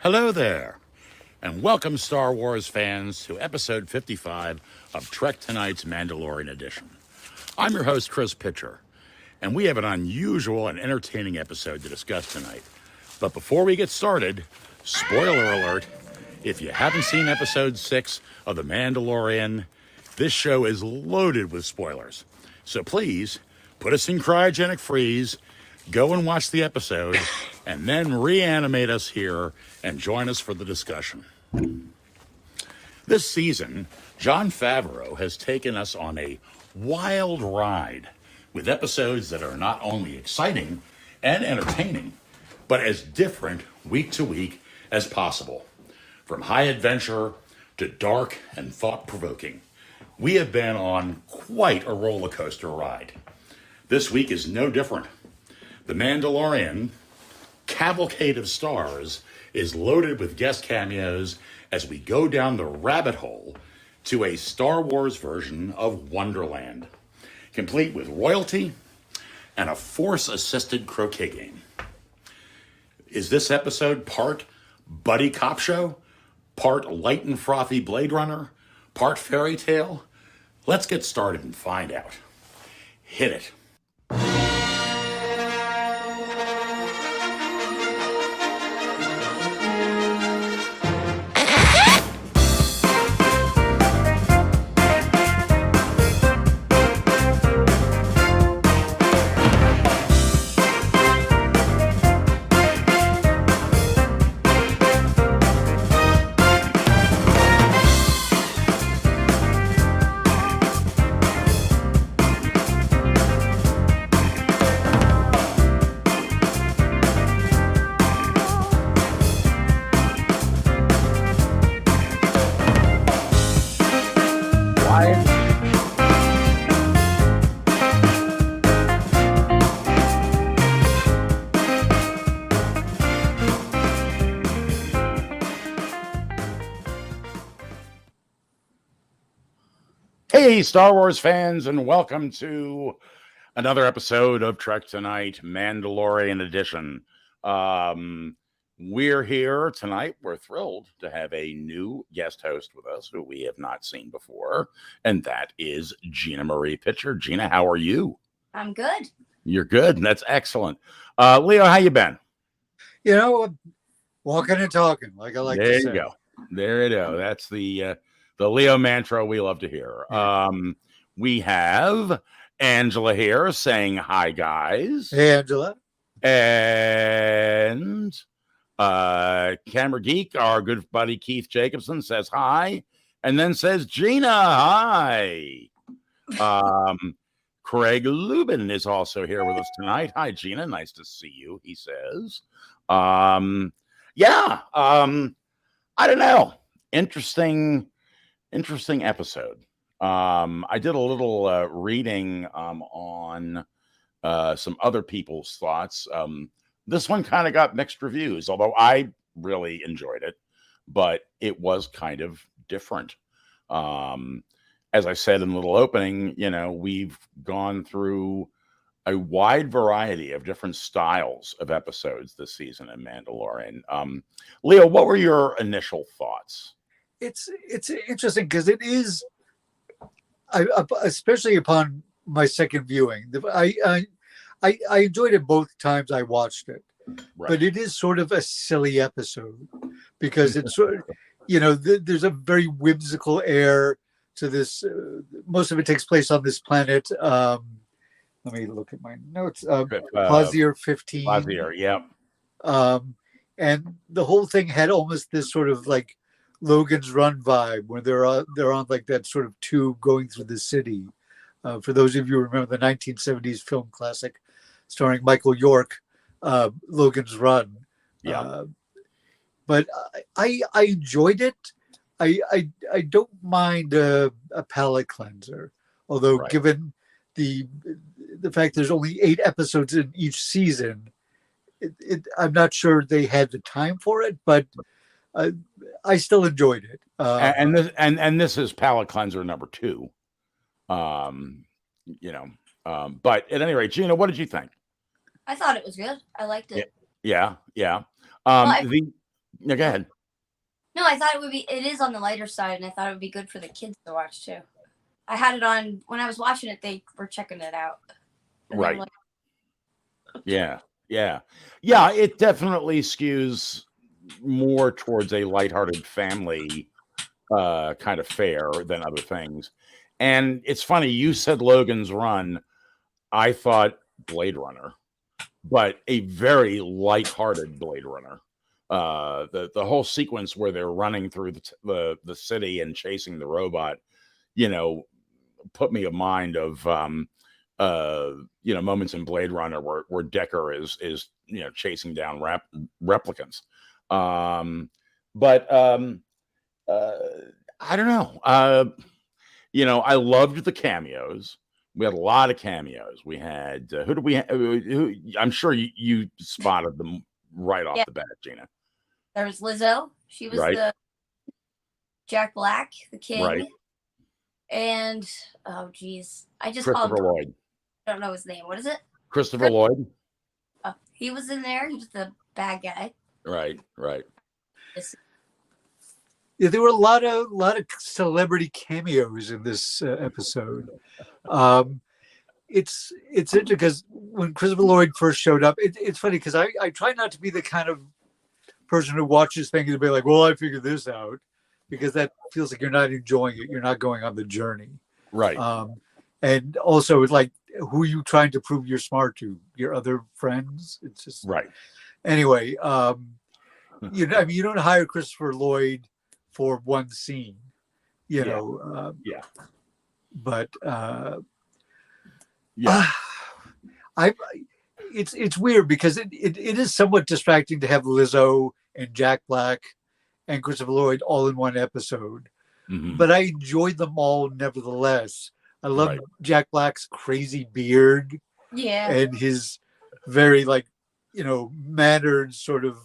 Hello there, and welcome, Star Wars fans, to episode 55 of Trek Tonight's Mandalorian edition. I'm your host, Chris Pitcher, and we have an unusual and entertaining episode to discuss tonight. But before we get started, spoiler alert, if you haven't seen episode 6 of The Mandalorian, this show is loaded with spoilers. So please, put us in cryogenic freeze, go and watch the episode, and then reanimate us here and join us for the discussion. This season, Jon Favreau has taken us on a wild ride with episodes that are not only exciting and entertaining, but as different week to week as possible. From high adventure to dark and thought-provoking, we have been on quite a roller coaster ride. This week is no different. The Mandalorian cavalcade of stars is loaded with guest cameos as we go down the rabbit hole to a Star Wars version of Wonderland, complete with royalty and a Force-assisted croquet game. Is this episode part buddy cop show, part light and frothy Blade Runner, part fairy tale? Let's get started and find out. Hit it. Hey, Star Wars fans, and welcome to another episode of Trek Tonight, Mandalorian edition. We're here tonight. We're thrilled to have a new guest host with us who we have not seen before, and that is Gina Marie Pitcher. Gina, how are you? I'm good. You're good. That's excellent. Leo, how you been? You know, walking and talking, like I like to say. There you go. There you go. That's the Leo mantra we love to hear. We have Angela here saying hi, guys. Hey, Angela. And Camera Geek, our good buddy Keith Jacobson, says hi, and then says Gina, hi. Craig Lubin is also here with us tonight. Hi, Gina. Nice to see you, he says. I don't know. Interesting episode. I did a little reading on some other people's thoughts. This one kind of got mixed reviews, although I really enjoyed it, but it was kind of different. As I said in the little opening, you know, we've gone through a wide variety of different styles of episodes this season in Mandalorian. Leo, what were your initial thoughts? It's interesting because it is, especially upon my second viewing, I enjoyed it both times I watched it, right. But it is sort of a silly episode because it's sort of, you know, there's a very whimsical air to this. Most of it takes place on this planet. Let me look at my notes. Plazier 15. Plazier, yeah. And the whole thing had almost this sort of like Logan's Run vibe, where they're on like that sort of tube going through the city. For those of you who remember the 1970s film classic starring Michael York, Logan's Run. Yeah. But I enjoyed it. I don't mind a palate cleanser, although right. Given the fact there's only 8 episodes in each season, I'm not sure they had the time for it, but I still enjoyed it. And this is palate cleanser number 2. But at any rate, Gina, what did you think? I thought it was good. I liked it. Yeah. No, go ahead. No, I thought it is on the lighter side, and I thought it would be good for the kids to watch too. I had it on when I was watching it. They were checking it out. Right. Yeah. It definitely skews more towards a lighthearted family kind of fare than other things. And it's funny, you said Logan's Run. I thought Blade Runner, but a very lighthearted Blade Runner. The whole sequence where they're running through the city and chasing the robot, put me in mind of moments in Blade Runner where Decker is chasing down replicants. But I don't know. I loved the cameos. We had a lot of cameos. We had who I'm sure you spotted them right off the bat, Gina. There was Lizzo. She was right. the Jack Black, the king. Right. And oh geez, I just Christopher called him. Lloyd. I don't know his name. What is it? Christopher Lloyd. Oh, he was in there. He was the bad guy. Right. Yeah, there were a lot of celebrity cameos in this episode. It's interesting because when Christopher Lloyd first showed up, it's funny because I try not to be the kind of person who watches things and be like, well, I figured this out, because that feels like you're not enjoying it. You're not going on the journey. Right. And also, it's like, who are you trying to prove you're smart to? Your other friends? It's just right. Anyway, you don't hire Christopher Lloyd for one scene, But it's weird because it is somewhat distracting to have Lizzo and Jack Black and Christopher Lloyd all in one episode. Mm-hmm. But I enjoyed them all nevertheless. I love Jack Black's crazy beard, and his very mannered sort of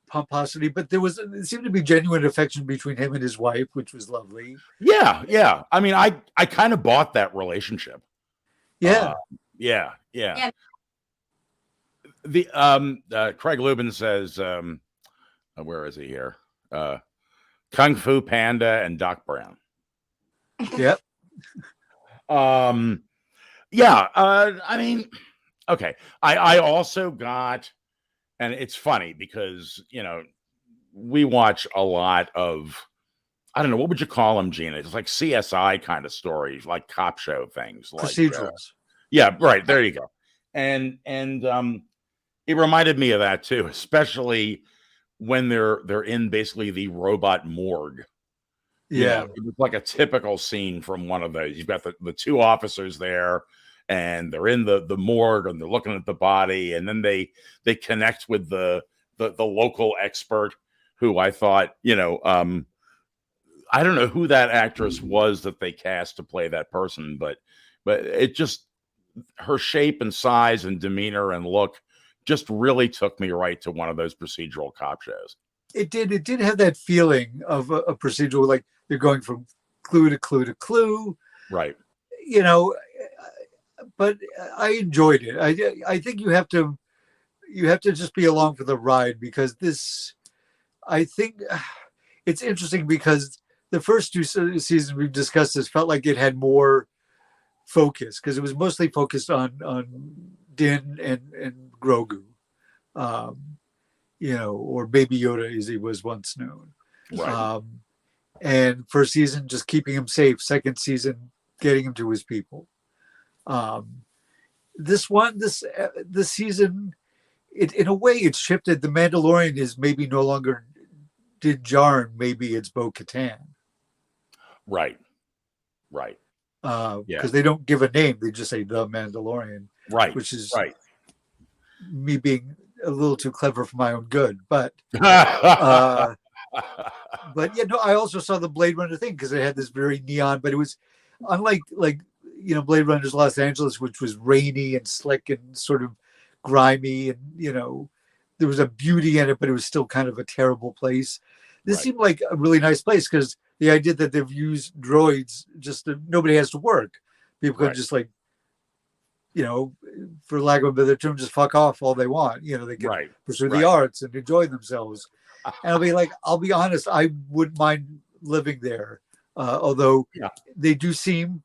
pomposity. But there seemed to be genuine affection between him and his wife, which was lovely. Yeah. I mean, I kind of bought that relationship. Yeah. Yeah. The Craig Lubin says, where is he here? Kung Fu Panda and Doc Brown. Yep. I mean, okay. I also got, and it's funny because we watch a lot of, I don't know, what would you call them, Gina? It's like CSI kind of stories, like cop show things, procedurals. Yeah, right. There you go. And it reminded me of that too, especially when they're in basically the robot morgue. Yeah, it was like a typical scene from one of those. You've got the two officers there, and they're in the morgue, and they're looking at the body, and then they connect with the local expert, who I thought, I don't know who that actress was that they cast to play that person, but it just, her shape and size and demeanor and look just really took me right to one of those procedural cop shows. It did have that feeling of a procedural, like they're going from clue to clue to clue. Right. But I enjoyed it. I think you have to just be along for the ride, because I think it's interesting because the first two seasons we've discussed this felt like it had more focus, because it was mostly focused on Din and Grogu, or Baby Yoda as he was once known. Right. And first season, just keeping him safe. Second season, getting him to his people. This season, in a way, it's shifted. The Mandalorian is maybe no longer Din Djarin, maybe it's Bo-Katan. Right. Because they don't give a name; they just say the Mandalorian. Right. Which is me being a little too clever for my own good, but. But I also saw the Blade Runner thing because it had this very neon, but it was unlike Blade Runner's Los Angeles, which was rainy and slick and sort of grimy, and there was a beauty in it, but it was still kind of a terrible place. This seemed like a really nice place, because the idea that they've used droids, just nobody has to work. People could just you know, for lack of a better term, just fuck off all they want. You know, they can Right. pursue the arts and enjoy themselves. And I'll be honest, I wouldn't mind living there, although they do seem.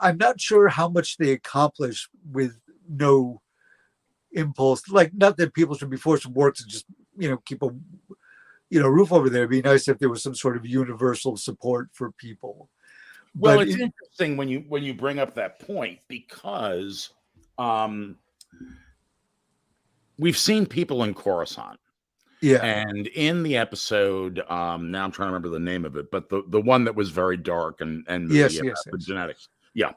I'm not sure how much they accomplish with no impulse. Like, not that people should be forced to work to just, you know, keep a, you know, roof over there. It'd be nice if there was some sort of universal support for people. Well, it's interesting when you bring up that point, because we've seen people in Coruscant. Yeah. And in the episode, now I'm trying to remember the name of it, but the one that was very dark and the genetics. Yeah.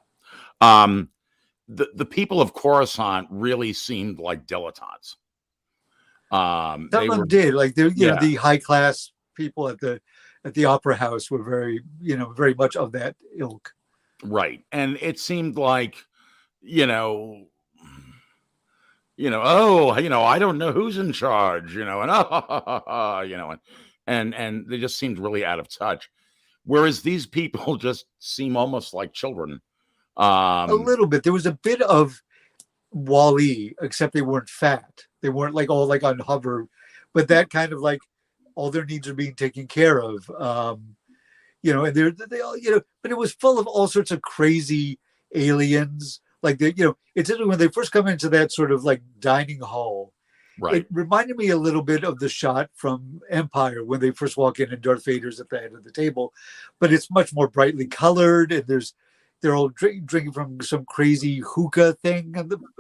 The people of Coruscant really seemed like dilettantes. Some of them did. Like, you know, the high class people at the opera house were very, you know, very much of that ilk. Right. And it seemed like, you know, oh, you know, I don't know who's in charge, you know, and you know, and they just seemed really out of touch. Whereas these people just seem almost like children. A little bit. There was a bit of Wall-E, except they weren't fat. They weren't like all like on hover, but that kind of like all their needs are being taken care of. You know, and they all, you know, but it was full of all sorts of crazy aliens. Like, you know, it's interesting when they first come into that sort of like dining hall. Right. It reminded me a little bit of the shot from Empire when they first walk in and Darth Vader's at the head of the table, but it's much more brightly colored, and they're all drinking from some crazy hookah thing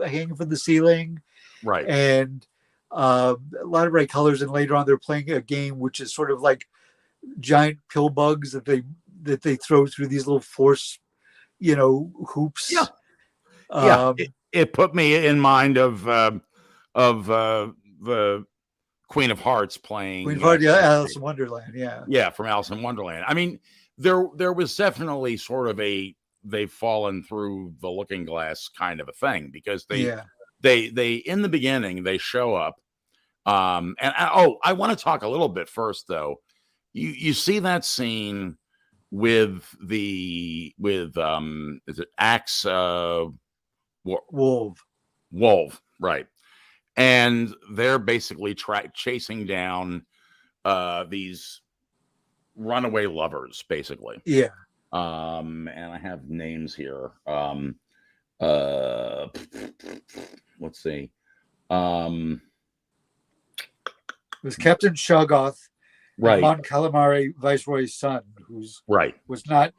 hanging from the ceiling. Right. And a lot of bright colors. And later on, they're playing a game which is sort of like giant pill bugs that they throw through these little force, you know, hoops. Yeah. It put me in mind of the Queen of Hearts playing Queen of Hearts, Alice in Wonderland. Yeah, from Alice in Wonderland. I mean, there was definitely sort of they've fallen through the looking glass kind of a thing, because they in the beginning they show up, and I want to talk a little bit first though. You see that scene with is it Axe Wolf, right? And they're basically chasing down these runaway lovers, basically. Yeah. And I have names here. Let's see. It was Captain Shoggoth, right? Mon Calamari, Viceroy's son, who's was not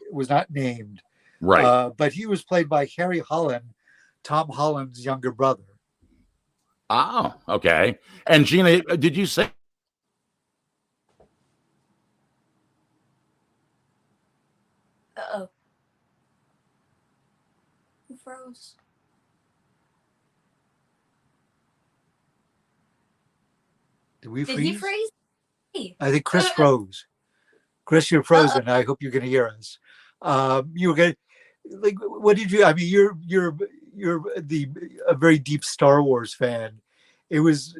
named, right? But he was played by Harry Holland, Tom Holland's younger brother. Oh, okay. And Gina, did you say? Uh-oh. Who froze? Did we freeze? Did he freeze? I think Chris froze. Chris, you're frozen. I hope you can hear us. You were going like, what did you? I mean, you're a very deep Star Wars fan. It was,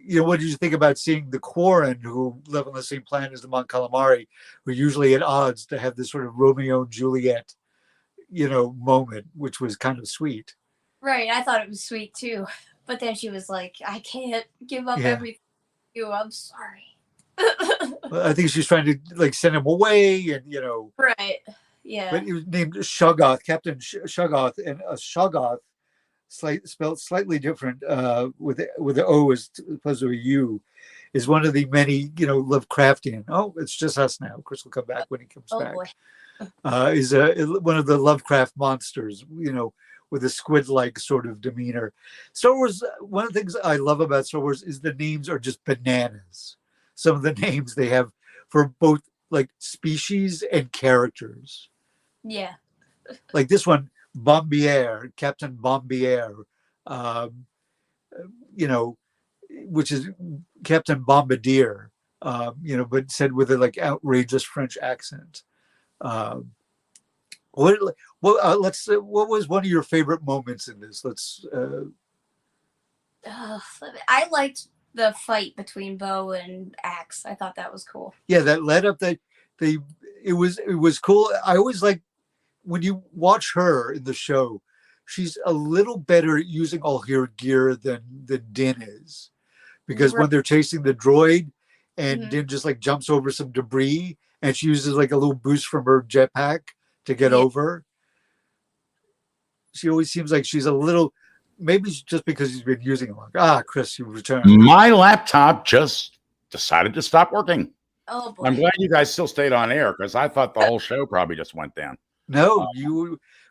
you know, what did you think about seeing the Quarren, who live on the same planet as the Mon Calamari, who are usually at odds, to have this sort of Romeo and Juliet, you know, moment, which was kind of sweet. Right. I thought it was sweet too. But then she was like, I can't give up everything. I'm sorry. I think she's trying to like send him away, and you know. Right. Yeah. But he was named Shoggoth, Captain Shoggoth, and a Shoggoth, spelled slightly different, with the O as opposed to a U, is one of the many, you know, Lovecraftian. Oh, it's just us now. Chris will come back when he comes back. Boy. Is one of the Lovecraft monsters, you know, with a squid-like sort of demeanor. Star Wars, one of the things I love about Star Wars is the names are just bananas. Some of the names they have for both like species and characters. Yeah. Like this one, Bombier, Captain Bombier, you know, which is Captain Bombardier, you know, but said with a like outrageous French accent. What was one of your favorite moments in this? I liked the fight between Bo and Axe. I thought that was cool. Yeah, that led up it was cool. I always like when you watch her in the show, she's a little better at using all her gear than Din is, because when they're chasing the droid, and Din just like jumps over some debris, and she uses like a little boost from her jetpack to get over. She always seems like she's a little, maybe just because she's been using it. Like, Chris, you returned. My laptop just decided to stop working. Oh boy! I'm glad you guys still stayed on air, because I thought the whole show probably just went down. No,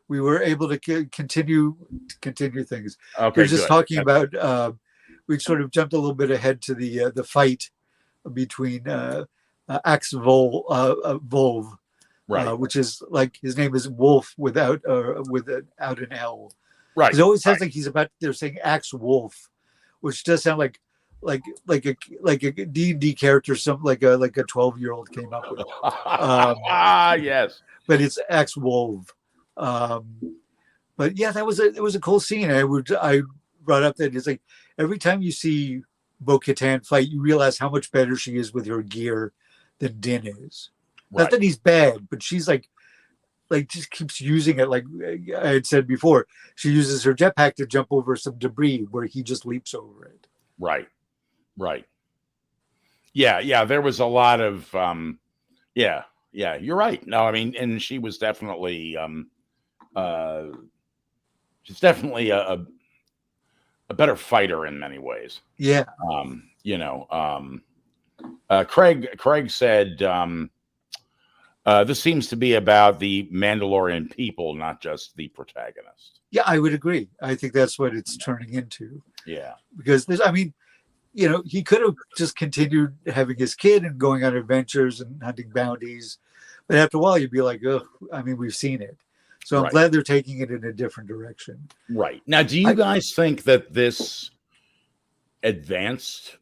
we were able to continue things. Okay, we're just talking about. We sort of jumped a little bit ahead to the fight between Axe Volv, right? Which is like, his name is Wolf without an L. Right. It always sounds like they're saying Axe Wolf, which does sound like a D&D character, something like a 12-year-old came up with. Yes. But it's Axe Wolf. But yeah, it was a cool scene. I brought up that it's like every time you see Bo-Katan fight, you realize how much better she is with her gear than Din is. Not that he's bad, but she's like just keeps using it. Like I had said before, she uses her jetpack to jump over some debris where he just leaps over it. Right. Yeah. There was a lot of yeah. You're right. No, I mean, and she was definitely she's definitely a better fighter in many ways. Yeah. Craig said this seems to be about the Mandalorian people, not just the protagonist. Yeah, I would agree. I think that's what it's turning into. Yeah. Because he could have just continued having his kid and going on adventures and hunting bounties. But after a while, you'd be like, oh, I mean, we've seen it. So I'm glad they're taking it in a different direction. Right. Now, do you guys think that this advanced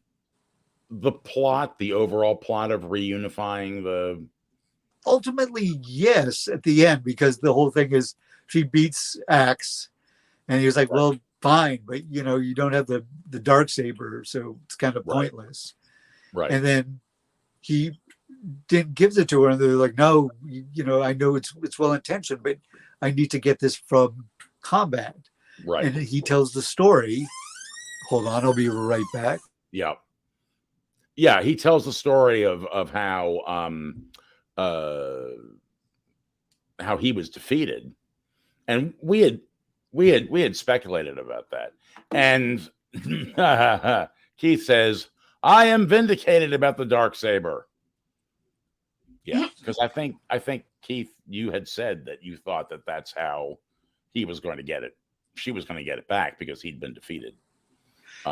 the overall plot of reunifying the... Ultimately, yes, at the end, because the whole thing is she beats Axe, and he was like, well, fine, but, you don't have the Darksaber, so it's kind of pointless. Right. And then he gives it to her, and they're like, no, I know it's well-intentioned, but I need to get this from combat. Right. And he tells the story. Hold on, I'll be right back. Yeah. Yeah, he tells the story of how he was defeated, and we had speculated about that. And Keith says, "I am vindicated about the Darksaber." Yeah, because I think Keith, you had said that you thought that that's how he was going to get it. She was going to get it back because he'd been defeated.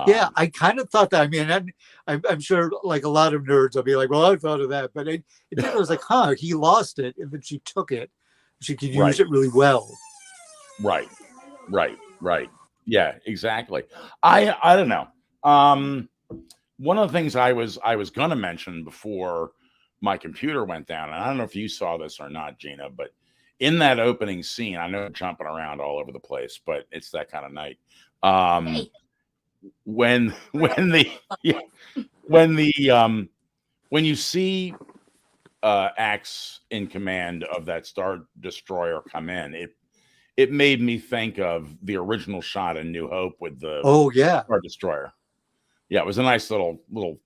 Yeah, I kind of thought that. I mean, I'm sure, like a lot of nerds, I'll be like, "Well, I thought of that," but it was like, he lost it, and then she took it. She could use it really well. Right. Yeah, exactly. I don't know. One of the things I was going to mention before my computer went down, and I don't know if you saw this or not, Gina, but in that opening scene, I know I'm jumping around all over the place, but it's that kind of night. When you see Axe in command of that Star Destroyer come in, it made me think of the original shot in New Hope with the Star Destroyer. Yeah, it was a nice little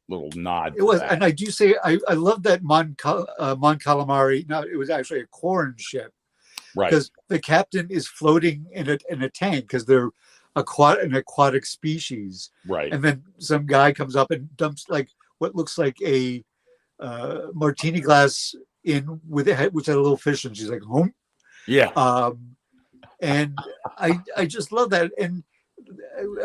nod. It was, and I do say I love that Mon Calamari. No, it was actually a Quarren ship, right? Because the captain is floating in a tank because they're an aquatic species, right? And then some guy comes up and dumps like what looks like a martini glass in with a head, which had a little fish, and she's like, "Home." Yeah. And I just love that. And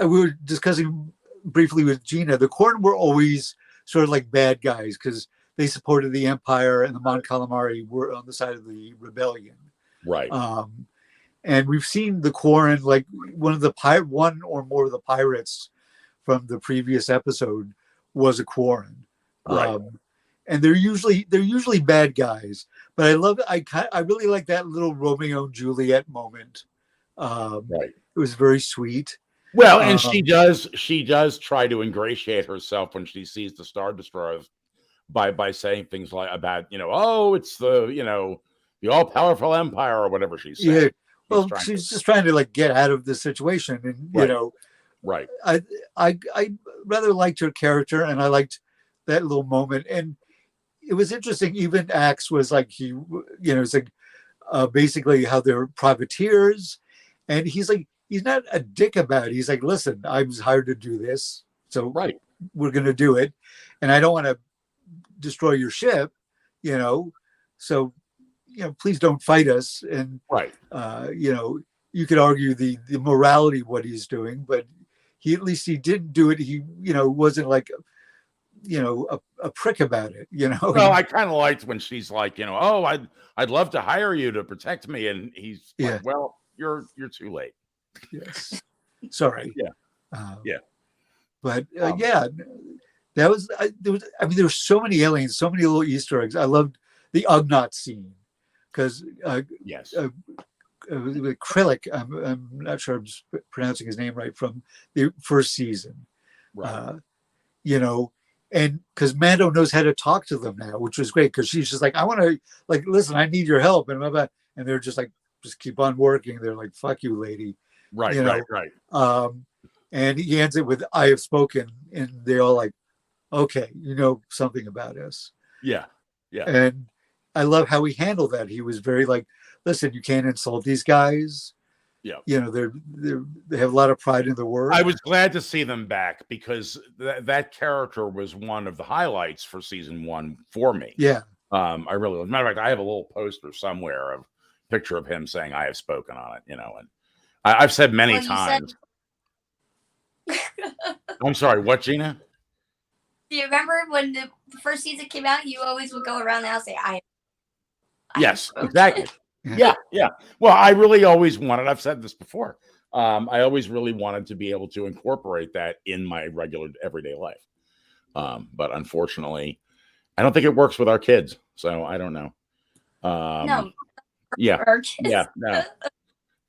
we were discussing briefly with Gina, the Quarren were always sort of like bad guys because they supported the Empire, and the Mon Calamari were on the side of the rebellion. Right. And we've seen the Quarren, like one or more of the pirates from the previous episode was a Quarren. Right. And they're usually bad guys, but I really like that little Romeo and Juliet moment. Right. It was very sweet. Well, and she does try to ingratiate herself when she sees the Star Destroyers by saying things like about, it's the all powerful Empire or whatever she said. Yeah. Well, trying she's to, just trying to like get out of the situation, and right, right, I rather liked her character, and I liked that little moment, and it was interesting. Even Axe was like it's like basically how they're privateers, and he's not a dick about it. He's like, listen, I was hired to do this, so right, we're going to do it, and I don't want to destroy your ship, you know, so please don't fight us. And right. you could argue the morality of what he's doing, but at least he didn't do it. He wasn't like a prick about it. Well, I kind of liked when she's like, oh, I'd love to hire you to protect me, and he's Yeah. like, well, you're too late. Yes. Sorry. Yeah. Yeah. But yeah, that was there were so many aliens, so many little Easter eggs. I loved the Ugnaught scene because Yes. Krillic, I'm not sure I'm pronouncing his name right, from the first season. Right. And because Mando knows how to talk to them now, which was great, because she's just like, I want to, like, listen, I need your help, and blah, blah. And they're just like, just keep on working. They're like, fuck you, lady. Right. Right. And he ends it with, I have spoken, and they all like, okay, something about us. Yeah. Yeah. And I love how he handled that. He was very like, listen, you can't insult these guys. Yeah. They have a lot of pride in the work. I was glad to see them back, because that character was one of the highlights for season 1 for me. Yeah. I really, as a matter of fact, I have a little poster somewhere of a picture of him saying, I have spoken on it, and I've said many times. I'm sorry, what, Gina? Do you remember when the first season came out? You always would go around the house and say, Yes, exactly. Yeah. Well, I really always wanted, I've said this before, I always really wanted to be able to incorporate that in my regular everyday life. But unfortunately, I don't think it works with our kids. So I don't know. no. Yeah. Yeah. No.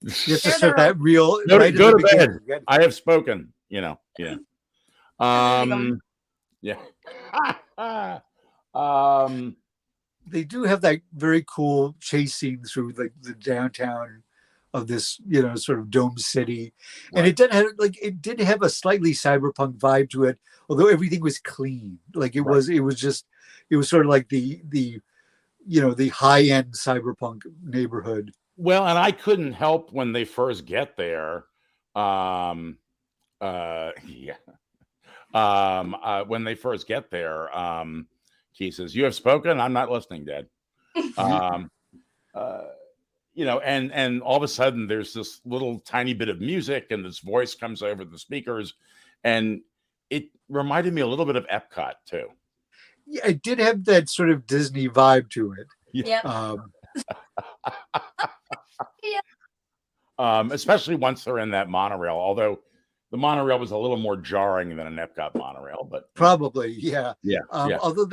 You have to start that real. Go right to bed. bed. I have spoken, Yeah. Yeah. They do have that very cool chase scene through the downtown of this, sort of dome city, and it did have a slightly cyberpunk vibe to it, although everything was clean. Like it was sort of like the high end cyberpunk neighborhood. Well, and I couldn't help when they first get there. When they first get there, he says, "You have spoken. I'm not listening, Dad." And all of a sudden there's this little tiny bit of music, and this voice comes over the speakers, and it reminded me a little bit of Epcot too. Yeah, it did have that sort of Disney vibe to it. Yeah. Especially once they're in that monorail, although the monorail was a little more jarring than an Epcot monorail, but probably, yeah. Although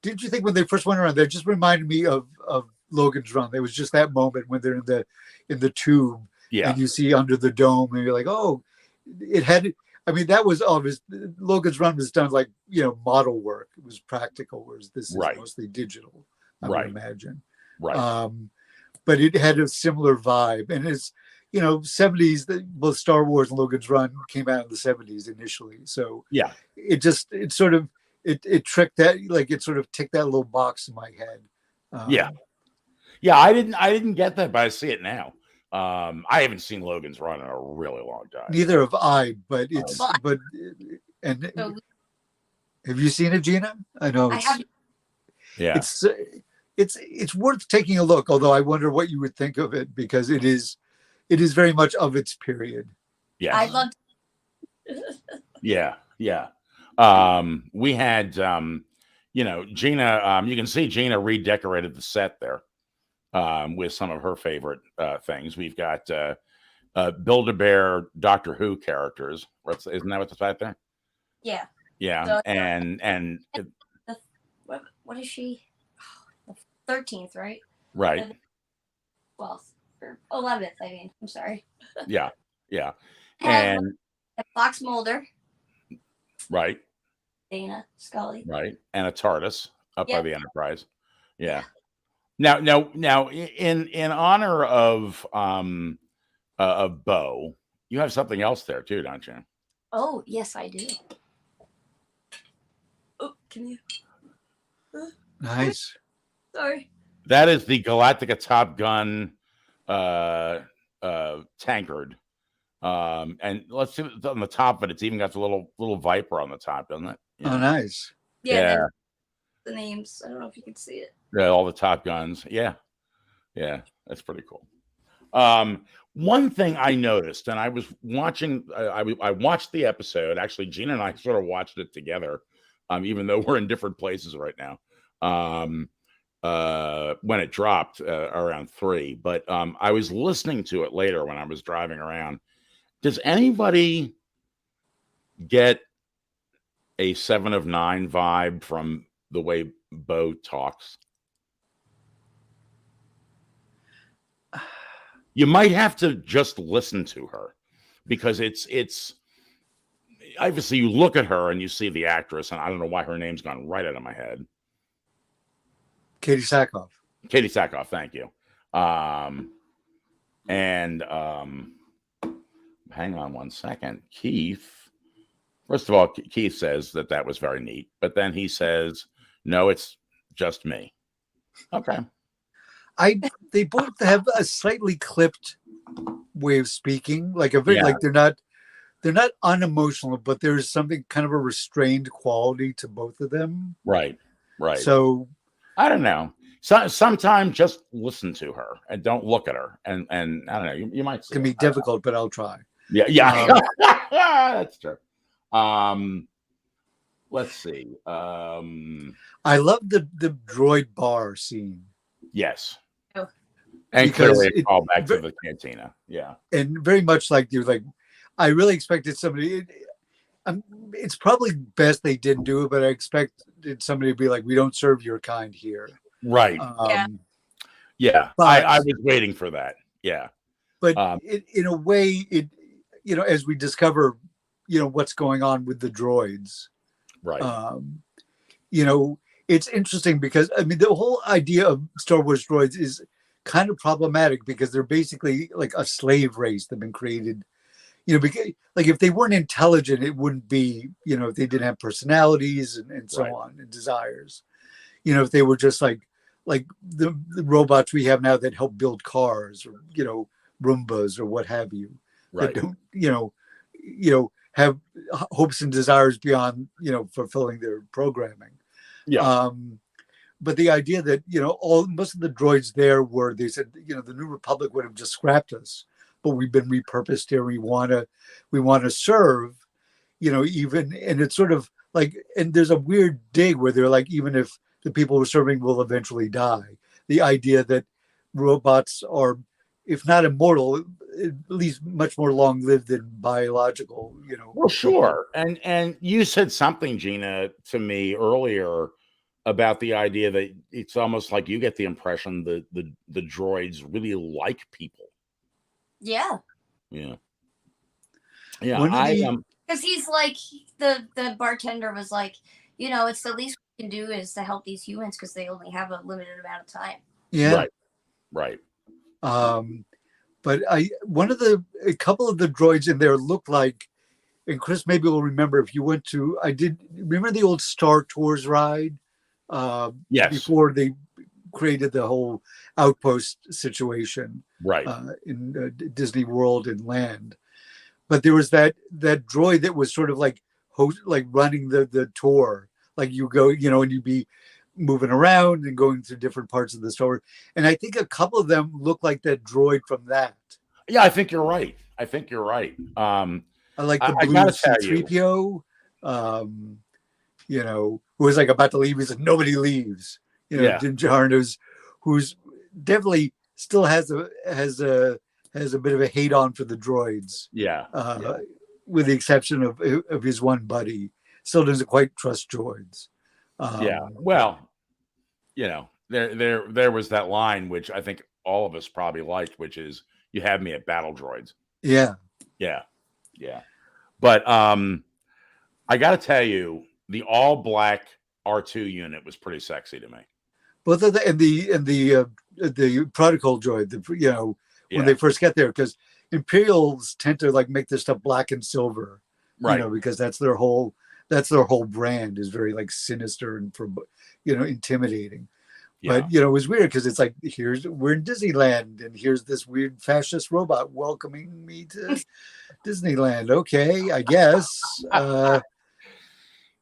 did you think when they first went around, that just reminded me of Logan's Run? There was just that moment when they're in the tube, and you see under the dome, and you're like, oh, it had. I mean, that was all of his. Logan's Run was done like model work. It was practical, whereas this is mostly digital. I would imagine. Right. But it had a similar vibe, and it's 70s. Both Star Wars and Logan's Run came out in the 70s initially, so it tricked that, like it sort of ticked that little box in my head. I didn't get that, but I see it now. I haven't seen Logan's Run in a really long time. Neither have I, but it's have you seen it, Gina? I know. I have. Yeah. It's worth taking a look, although I wonder what you would think of it, because it is very much of its period. Yeah. I loved Yeah. We had Gina, you can see Gina redecorated the set there with some of her favorite things. We've got Build-A-Bear Doctor Who characters. Isn't that what's right there? Yeah. Yeah. So, and what is she? The 13th, right? Right. 12th or 11th, I mean. I'm sorry. Yeah. And Fox Mulder. Right. Dana Scully. Right. And a TARDIS up by the Enterprise. Yeah. Now, in honor of of Bo. You have something else there too, don't you? Oh, yes, I do. Oh, can you? Nice. Sorry. That is the Galactica Top Gun tankard. And let's see on the top of it. It's even got the little Viper on the top, doesn't it? Oh, nice. Yeah. The names. I don't know if you can see it. Yeah, all the Top Guns. Yeah, that's pretty cool. One thing I noticed, and I was watching, I watched the episode. Actually, Gina and I sort of watched it together, even though we're in different places right now. When it dropped around 3, but I was listening to it later when I was driving around. Does anybody get a 7 of 9 vibe from the way Bo talks? You might have to just listen to her, because it's obviously you look at her and you see the actress, and I don't know why her name's gone right out of my head. Katie Sackhoff. Katie Sackhoff, thank you. Hang on one second. Keith, first of all, Keith says that was very neat, but then he says, no, it's just me. Okay. They both have a slightly clipped way of speaking, like like they're not unemotional, but there's something kind of a restrained quality to both of them. Right. So I don't know. Sometimes just listen to her and don't look at her, and I don't know. You might. It's gonna be difficult, but I'll try. Yeah. That's true. Let's see. I love the droid bar scene. Yes. Oh. And because clearly a callback to the cantina. Yeah. And very much like you're like, I really expected somebody. It's probably best they didn't do it, but I expected somebody to be like, "We don't serve your kind here." Right. Yeah. But, I was waiting for that. Yeah. But in a way, as we discover, what's going on with the droids. Right. It's interesting because the whole idea of Star Wars droids is kind of problematic because they're basically like a slave race that have been created. Because like if they weren't intelligent, it wouldn't be, if they didn't have personalities and so on and desires. If they were just like the robots we have now that help build cars or, Roombas or what have you. Right. That don't, have hopes and desires beyond, fulfilling their programming. Yeah. But the idea that, most of the droids there they said, the New Republic would have just scrapped us, but we've been repurposed here. We want to serve, even, and it's sort of like, and there's a weird dig where they're like, even if the people we're serving will eventually die, the idea that robots are, if not immortal, at least much more long-lived than biological, Well, sure. And you said something, Gina, to me earlier about the idea that it's almost like you get the impression that the droids really like people. Yeah. Yeah. Yeah. Because he's like, the bartender was like, it's the least we can do is to help these humans because they only have a limited amount of time. Yeah. Right. But a couple of the droids in there look like, and Chris maybe will remember if you went to, remember the old Star Tours ride? Yes. Before they created the whole outpost situation. Right. In Disney World and Land. But there was that droid that was sort of like running the tour. Like you go, and you'd be moving around and going through different parts of the store. And I think a couple of them look like that droid from that. Yeah, I think you're right. I like the blue C-3PO, who was like about to leave. He said, nobody leaves. Din Djarin, who's definitely still has a bit of a hate on for the droids. Yeah. With the exception of his one buddy. Still doesn't quite trust droids. Well, there was that line which I think all of us probably liked, which is "You have me at battle droids." Yeah. But I got to tell you, the all black R2 unit was pretty sexy to me. Both of the protocol droid, when they first get there, because Imperials tend to like make their stuff black and silver, Right. you know, because that's their whole brand is very like sinister and intimidating. Yeah. But it was weird because it's like we're in Disneyland and here's this weird fascist robot welcoming me to Disneyland. Okay, I guess.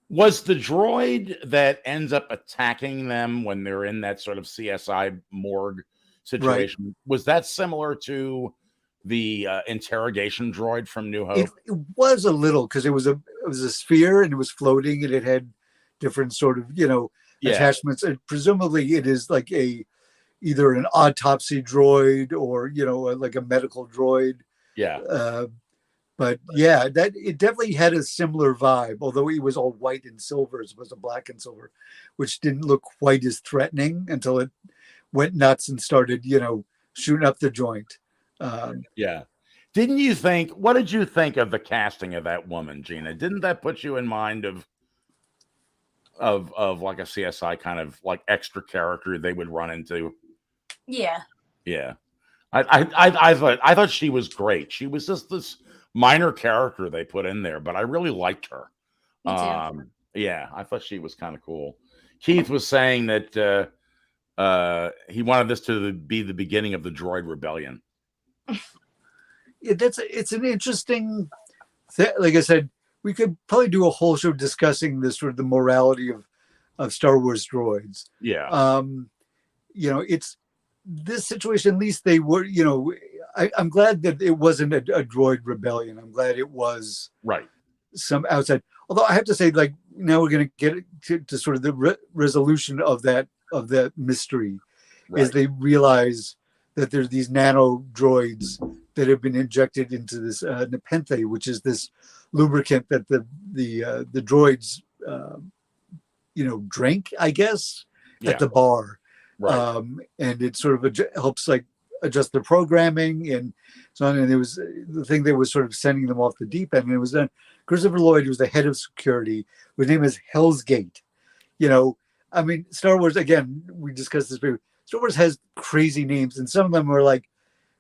Was the droid that ends up attacking them when they're in that sort of CSI morgue situation, was that similar to the interrogation droid from New Hope? It was a little, because it was a sphere and it was floating and it had different sort of attachments, and presumably it is like either an autopsy droid or like a medical droid. But yeah, that it definitely had a similar vibe, although it was all white and silver as opposed to black and silver, which didn't look quite as threatening until it went nuts and started shooting up the joint. Didn't you think? What did you think of the casting of that woman, Gina? Didn't that put you in mind of like a CSI kind of like extra character they would run into? Yeah. I thought she was great. She was just this minor character they put in there, but I really liked her. Me too. I thought she was kind of cool. Keith was saying that he wanted this to be the beginning of the droid rebellion. It's an interesting thing. Like I said, we could probably do a whole show discussing this sort of the morality of Star Wars droids. It's this situation. At least they were. I'm glad that it wasn't a droid rebellion. I'm glad it was some outside. Although I have to say, like, now we're going to get to sort of the resolution of that mystery, is they realize that there's these nano droids that have been injected into this nepenthe, which is this lubricant that the droids drink, I guess, at the bar. And it sort of helps like adjust their programming and so on. And it was the thing that was sort of sending them off the deep end. And it was done. Christopher Lloyd, who was the head of security, whose name is Hell's Gate. I mean, Star Wars, again, we discussed this before. Star Wars has crazy names, and some of them are like,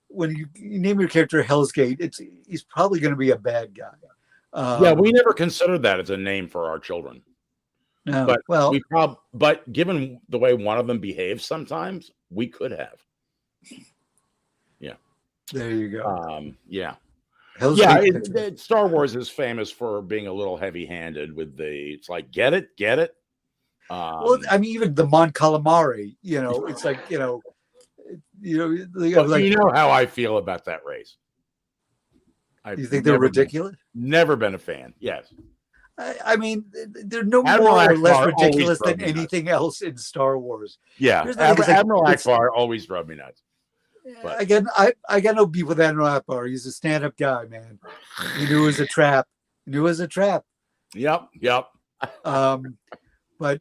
when you name your character Hell's Gate, he's probably going to be a bad guy. We never considered that as a name for our children. No, but given the way one of them behaves sometimes, we could have. There you go. Star Wars is famous for being a little heavy-handed with it's like, get it. Well, I mean, even the Mon Calamari, it's like, you know how I feel about that race. You think they're ridiculous? Never been a fan. Yes. I mean, they're no Admiral more or less Akbar ridiculous than anything else in Star Wars. Yeah, Admiral Akbar always drove me nuts. But again, I got no beef with Admiral Akbar. He's a stand-up guy, man. He knew it was a trap. Yep. But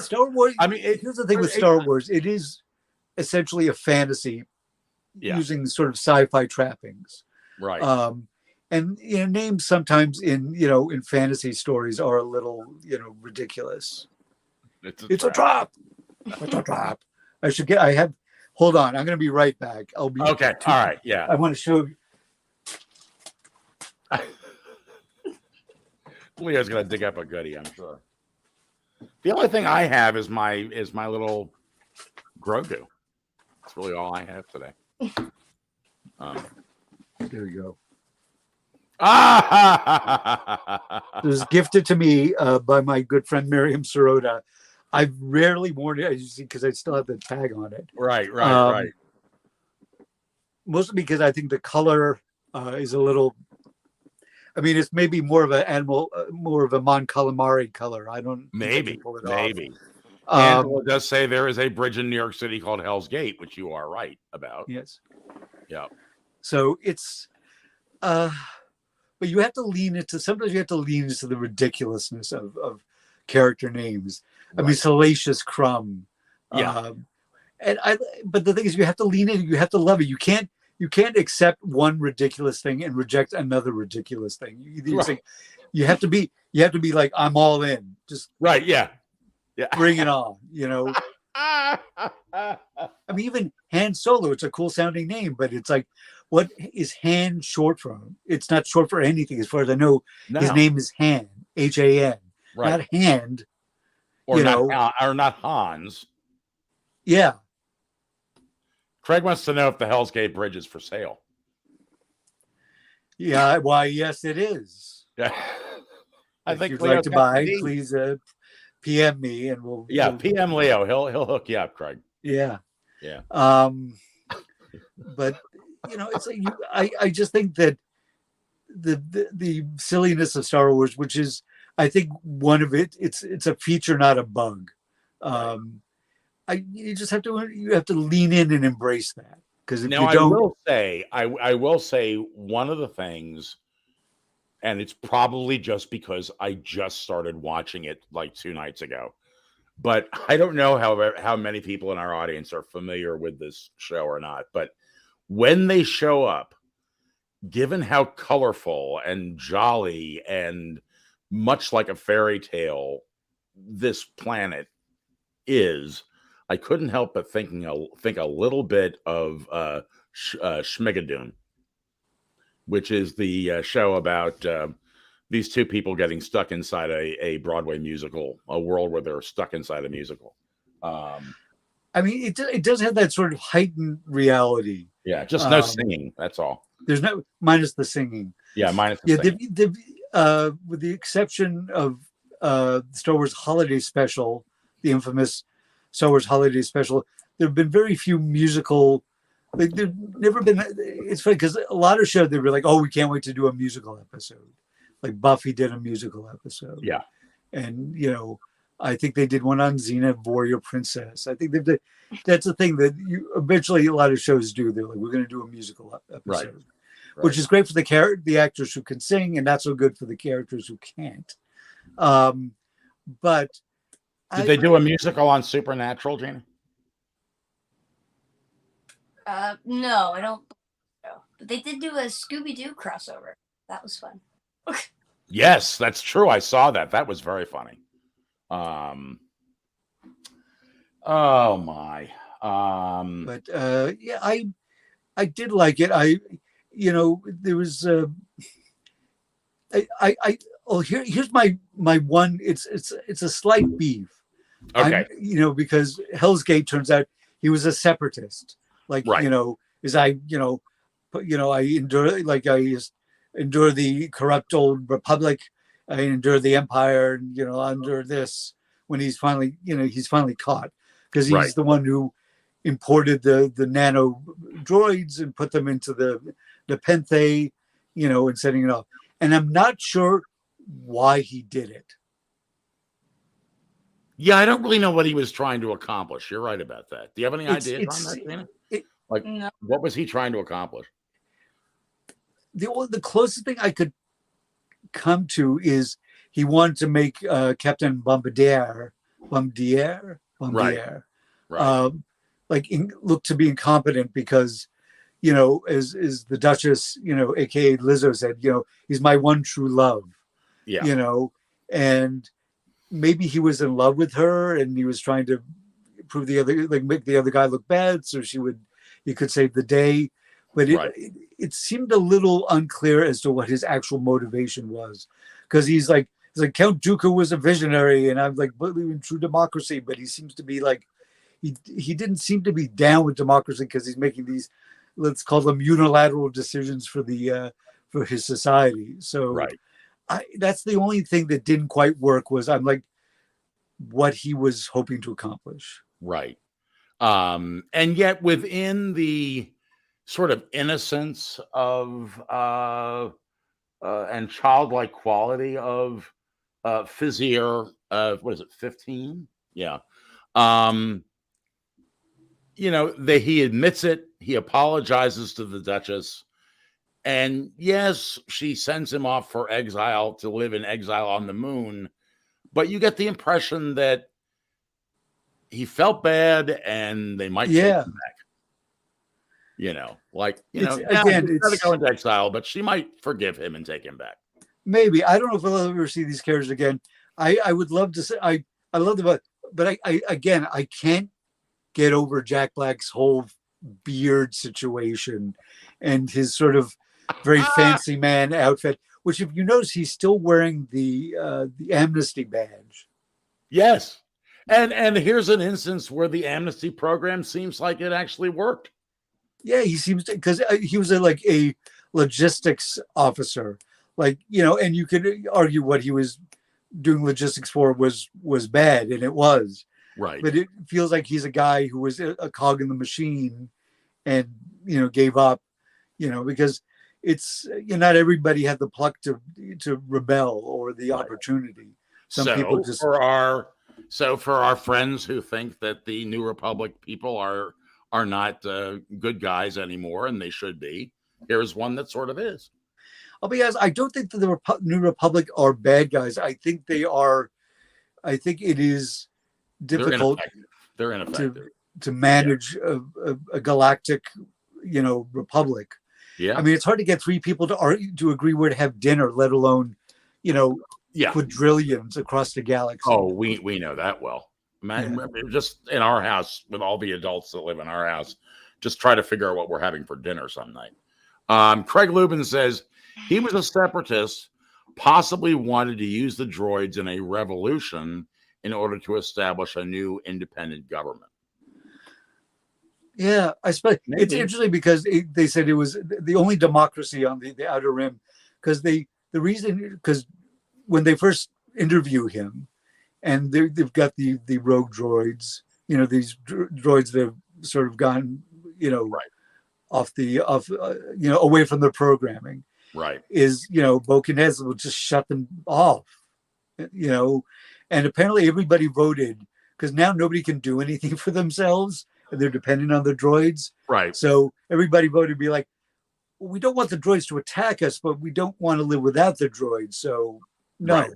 Star Wars. I mean, here's the thing with Star Wars: it is essentially a fantasy using sort of sci-fi trappings, right? And names sometimes in fantasy stories are a little Ridiculous. It's a trap. It's a trap. I have. Hold on, I'm going to be right back. I'll be okay. All right. Yeah. I want to show you. Leo's going to dig up a goodie, I'm sure. The only thing I have is my little Grogu. That's really all I have today. There you go. It was gifted to me by my good friend Miriam Sirota. I've rarely worn it, as you see, because I still have the tag on it. Right. Mostly because I think the color is a little. I mean, it's maybe more of more of a Mon Calamari color. I don't. Maybe. Pull it maybe. Angela does say there is a bridge in New York City called Hell's Gate, which you are right about. Yes. Yeah. So it's. But you have to sometimes you have to lean into the ridiculousness of character names. Right. I mean, Salacious Crumb. Yeah. But the thing is, you have to lean in. You have to love it. You can't accept one ridiculous thing and reject another ridiculous thing. You have to be like, I'm all in. Just right. Yeah. Bring it on. I mean, even Han Solo, it's a cool sounding name, but it's like, what is Han short for? It's not short for anything, as far as I know. No. His name is Han, H-A-N, Right. not Hand. Or not Hans. Yeah. Craig wants to know if the Hell's Gate Bridge is for sale. Yeah. Why? Yes, it is. Yeah. If you'd like to buy, please PM me and we'll. PM Leo. He'll hook you up, Craig. Yeah. Yeah. But it's like I just think that the silliness of Star Wars, which is, I think, one of it's a feature, not a bug. You just have to lean in and embrace that, because if you don't, I will say one of the things, and it's probably just because I just started watching it like 2 nights ago, but I don't know how many people in our audience are familiar with this show or not. But when they show up, given how colorful and jolly and much like a fairy tale this planet is, I couldn't help but think a little bit of Schmigadoon, which is the show about these two people getting stuck inside a Broadway musical, a world where they're stuck inside a musical. I mean, it does have that sort of heightened reality. Yeah, just no singing. That's all. There's no, minus the singing. Yeah, minus the singing. With the exception of Star Wars Holiday Special, the infamous Star Wars Holiday Special, there have been very few musical. Like, there've never been. It's funny because a lot of shows they were like, "Oh, we can't wait to do a musical episode." Like Buffy did a musical episode. Yeah, and I think they did one on Xena, Warrior Princess. I think that's the thing that eventually a lot of shows do. They're like, we're going to do a musical episode, right. Which is great for the actors who can sing, and not so good for the characters who can't. But did they do a musical on Supernatural, Gina? No, I don't know. But they did do a Scooby-Doo crossover. That was fun. Yes, that's true. I saw that. That was very funny. Oh my. But yeah, I did like it. There was here's my one. It's a slight beef. Okay. Because Hell's Gate turns out he was a separatist. Like, right. I endure the corrupt old republic. I endure the empire, under this, when he's finally caught, because he's right. The one who imported the nano droids and put them into the Penthe, and setting it off. And I'm not sure why he did it. Yeah, I don't really know what he was trying to accomplish. You're right about that. Do you have any ideas on that, Dana? No. What was he trying to accomplish? The closest thing I could come to is he wanted to make Captain Bombardier, right. Look to be incompetent because, as the Duchess, aka Lizzo said, he's my one true love. Yeah. And maybe he was in love with her and he was trying to prove make the other guy look bad so he could save the day. But it seemed a little unclear as to what his actual motivation was, because he's like Count Dooku was a visionary, and I'm like believe in true democracy, but he seems to be like he didn't seem to be down with democracy because he's making these, let's call them, unilateral decisions for his society. So that's the only thing that didn't quite work, was I'm like what he was hoping to accomplish. Right. And yet within the sort of innocence of and childlike quality of Fizier, what is it, 15? Yeah. He admits it, he apologizes to the Duchess, and yes, she sends him off for exile to live in exile on the moon, but you get the impression that he felt bad and they might take him back. He's got to go into exile, but she might forgive him and take him back. Maybe. I don't know if we'll ever see these characters again. I would love to say I love them, but I can't get over Jack Black's whole beard situation, and his sort of very fancy man outfit. Which, if you notice, he's still wearing the amnesty badge. Yes. And here's an instance where the amnesty program seems like it actually worked. Yeah, he seems to, because he was like a logistics officer, like, and you could argue what he was doing logistics for was bad, and it was. Right. But it feels like he's a guy who was a cog in the machine and, gave up, because it's not everybody had the pluck to rebel or the opportunity. Some people just for our friends who think that the New Republic people are not good guys anymore, and they should be, here's one that sort of is. I'll be honest, I don't think that the New Republic are bad guys. I think they are. I think it is difficult. They're ineffective to manage a galactic, republic. Yeah. I mean, it's hard to get three people to agree where to have dinner, let alone, quadrillions across the galaxy. Oh, we know that well. Just in our house, with all the adults that live in our house, just try to figure out what we're having for dinner some night. Craig Lubin says he was a separatist, possibly wanted to use the droids in a revolution in order to establish a new independent government. Yeah, I suppose it's interesting because they said it was the only democracy on the Outer Rim, because when they first interview him, and they've got the rogue droids, these droids that have sort of gone, away from their programming. Right. Is, Bo-Katan will just shut them off, and apparently everybody voted, because now nobody can do anything for themselves and they're dependent on the droids. Right. So everybody voted to be like, well, we don't want the droids to attack us, but we don't want to live without the droids. So no. Right.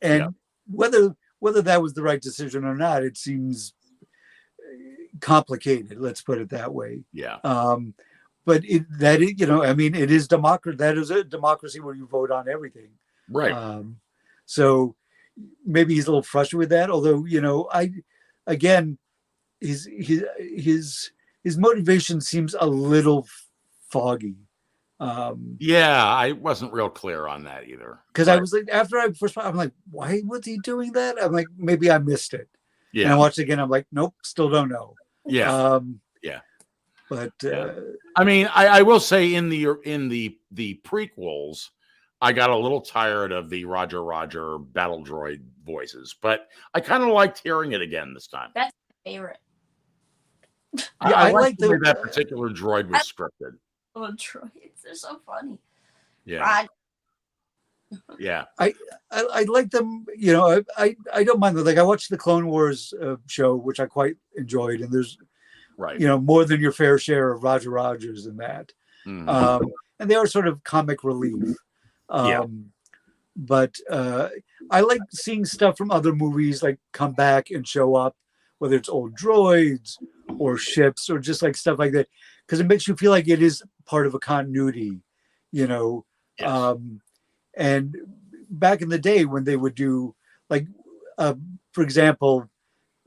And whether that was the right decision or not, it seems complicated. Let's put it that way. Yeah. But it is democracy. That is a democracy where you vote on everything. Right. So maybe he's a little frustrated with that. Although, his motivation seems a little foggy. I wasn't real clear on that either. Because I was like, after I first, I'm like, why was he doing that? I'm like, maybe I missed it. Yeah. And I watched it again. I'm like, nope, still don't know. Yeah. But I mean, I will say in the prequels, I got a little tired of the Roger battle droid voices, but I kind of liked hearing it again this time. That's my favorite. I like the way that particular droid was scripted. Oh, droids, they're so funny. Yeah. Yeah. I like them, I don't mind them. Like, I watched the Clone Wars show, which I quite enjoyed, and there's more than your fair share of Roger Rogers in that. Mm-hmm. And they are sort of comic relief. But I like seeing stuff from other movies like come back and show up, whether it's old droids or ships or just like stuff like that, because it makes you feel like it is part of a continuity, Yes. And back in the day when they would do, like, for example,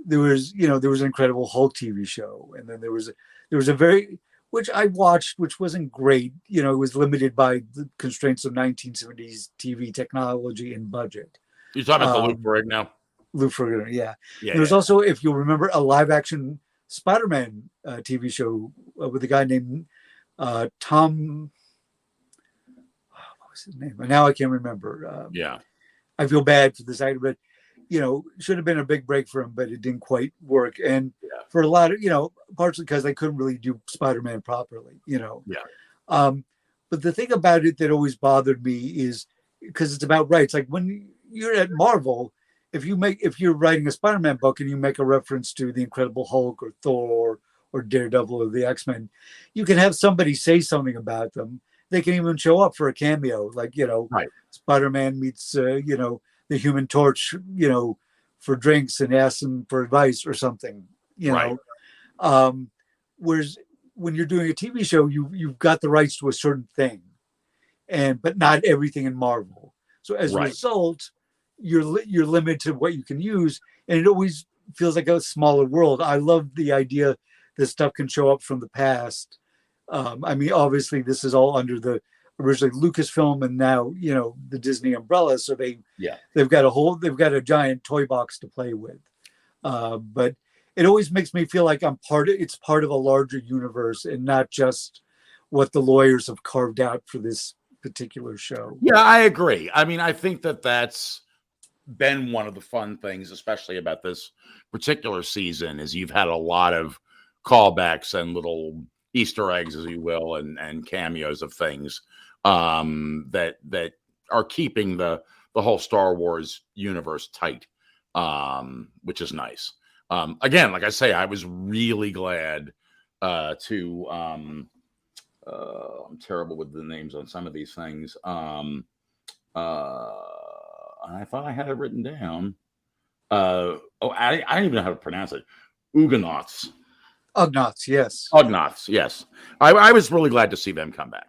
there was an Incredible Hulk TV show, and then there was a very, which I watched, which wasn't great. It was limited by the constraints of 1970s TV technology and budget. You're talking about the Lou Ferrigno? Lou Ferrigno, yeah. There was also, if you'll remember, a live-action Spider-Man TV show with a guy named Tom. What was his name? Now I can't remember. I feel bad for this actor, but should have been a big break for him, but it didn't quite work. And for a lot of, partially because they couldn't really do Spider-Man properly, But the thing about it that always bothered me is because it's about rights. Like when you're at Marvel, if you're writing a Spider-Man book and you make a reference to the Incredible Hulk or Thor or Daredevil or the X-Men, you can have somebody say something about them. They can even show up for a cameo, like, Spider-Man meets, the Human Torch, for drinks and asks him for advice or something, know. Whereas when you're doing a TV show, you've got the rights to a certain thing, but not everything in Marvel. So as a result, you're limited to what you can use, and it always feels like a smaller world. I love the idea that stuff can show up from the past, I mean, obviously, this is all under the originally Lucasfilm, and now the Disney umbrella. So Yeah. they've got a giant toy box to play with. But it always makes me feel like it's part of a larger universe and not just what the lawyers have carved out for this particular show. Yeah, I agree. I mean, I think that's been one of the fun things, especially about this particular season, is you've had a lot of callbacks and little Easter eggs, as you will, and cameos of things that are keeping the whole Star Wars universe tight, which is nice. Again, like I say, I was really glad to. I'm terrible with the names on some of these things. I thought I had it written down. I don't even know how to pronounce it. Ugnaughts. Ugnaughts, yes. Ugnaughts, yes. I was really glad to see them come back.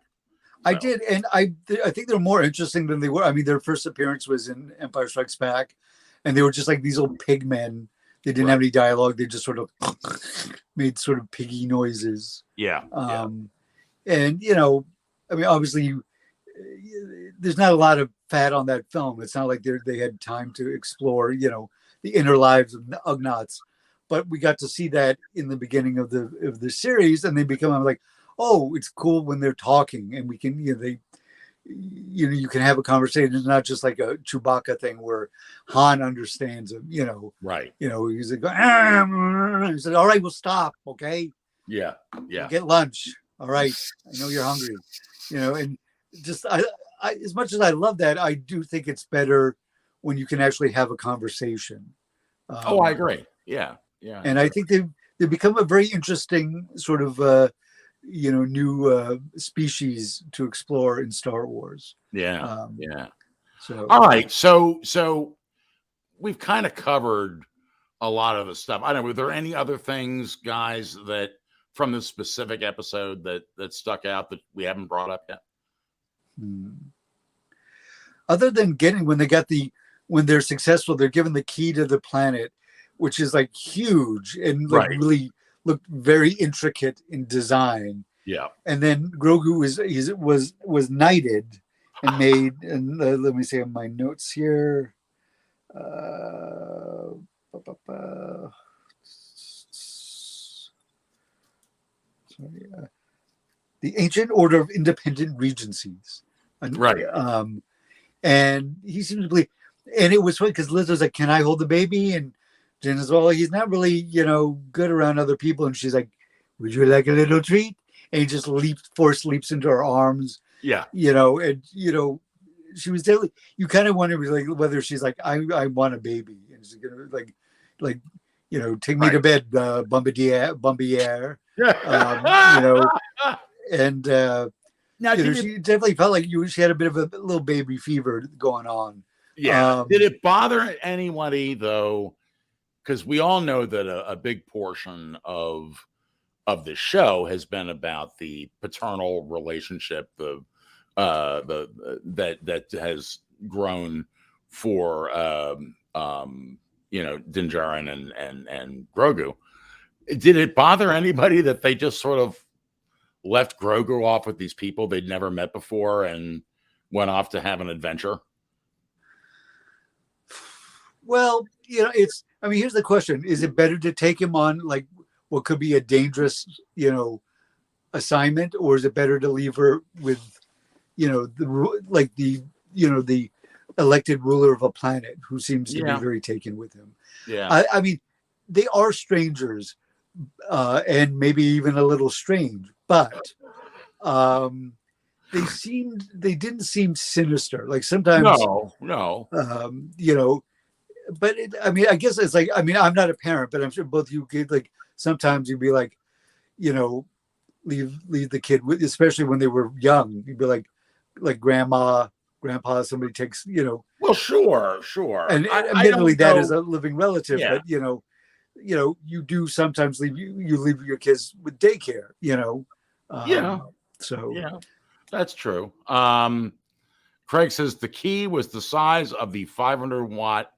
I did, and I think they're more interesting than they were. I mean, their first appearance was in Empire Strikes Back, and they were just like these old pig men. They didn't have any dialogue. They just sort of made sort of piggy noises. Yeah. And I mean, obviously, there's not a lot of fat on that film. It's not like they had time to explore, the inner lives of Ugnaughts. But we got to see that in the beginning of the series, and they become like, oh, it's cool when they're talking, and we can, you can have a conversation. It's not just like a Chewbacca thing where Han understands him, Right. He's like, he said, all right, we'll stop, okay? Yeah. We'll get lunch. All right, I know you're hungry, and just I as much as I love that, I do think it's better when you can actually have a conversation. I agree. Yeah. And I think they've become a very interesting sort of new species to explore in Star Wars. Yeah. So all right, so we've kind of covered a lot of the stuff. I don't know. Were there any other things, guys, that from this specific episode that stuck out that we haven't brought up yet? Other than when they're successful, they're given the key to the planet, which is like huge and like really looked very intricate in design. Yeah. And then Grogu was knighted and made, and let me say on my notes here. The Ancient Order of Independent Regencies. Right. And he seems to believe, and it was funny because Liz was like, "Can I hold the baby?" And Jen is, well, he's not really, good around other people. And she's like, "Would you like a little treat?" And he just force leaps into her arms. Yeah. And she was definitely, you kind of wonder like whether she's like, I want a baby, and she's gonna like take me to bed, Bombardier. And now she definitely felt like she had a bit of a little baby fever going on. Yeah. Did it bother anybody though? Because we all know that a big portion of the show has been about the paternal relationship, that has grown for Din Djarin and Grogu. Did it bother anybody that they just sort of left Grogu off with these people they'd never met before and went off to have an adventure? Well, here's the question. Is it better to take him on like what could be a dangerous, assignment, or is it better to leave her with, the elected ruler of a planet who seems to be very taken with him? Yeah. I mean, they are strangers, and maybe even a little strange, but they didn't seem sinister. Like sometimes, no. But I guess it's like, I'm not a parent, but I'm sure both you could, like, sometimes you'd be like, leave the kid with, especially when they were young. You'd be like grandpa, somebody takes, Well, sure. And admittedly, that is a living relative, but you do sometimes leave your kids with daycare, So yeah, that's true. Craig says the key was the size of the 500-watt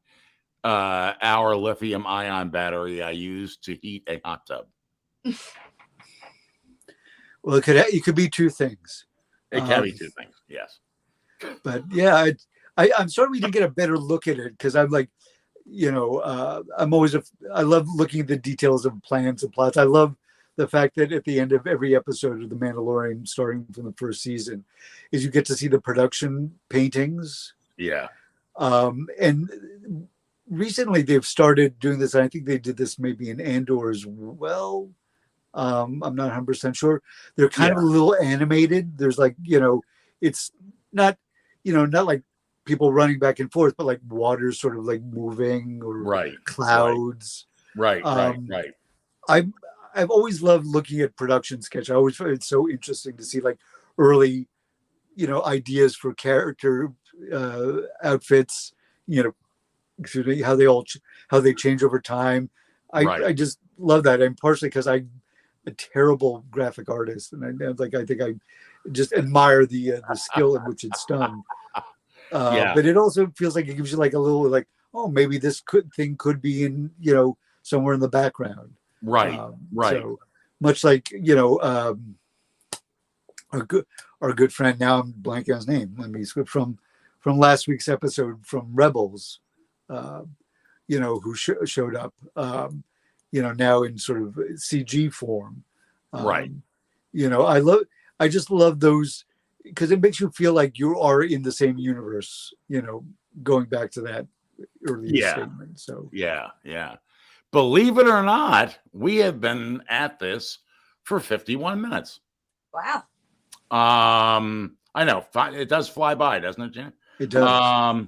hour lithium ion battery I used to heat a hot tub. Well, it could be two things. It can be two things. Yes. But yeah, I'm sorry we didn't get a better look at it because I'm like, I'm always I love looking at the details of plans and plots. I love the fact that at the end of every episode of The Mandalorian, starting from the first season, is you get to see the production paintings. Yeah. And recently they've started doing this. I think they did this maybe in Andor as well. I'm not 100% sure. They're kind of a little animated. There's like, it's not, not like people running back and forth, but like water sort of like moving or clouds. Right. I've always loved looking at production sketch. I always find it so interesting to see like early, ideas for character outfits, excuse me, how they change over time. I just love that. And partially because I'm a terrible graphic artist, and I think I just admire the skill in which it's done. But it also feels like it gives you like a little like, oh, maybe this thing could be in somewhere in the background. Right. So much like our good friend, now I'm blanking on his name. Let me skip from last week's episode from Rebels. Who showed up, now in sort of CG form. I just love those because it makes you feel like you are in the same universe, going back to that earlier statement. So yeah. Believe it or not, we have been at this for 51 minutes. Wow. I know it does fly by, doesn't it, Jen? It does.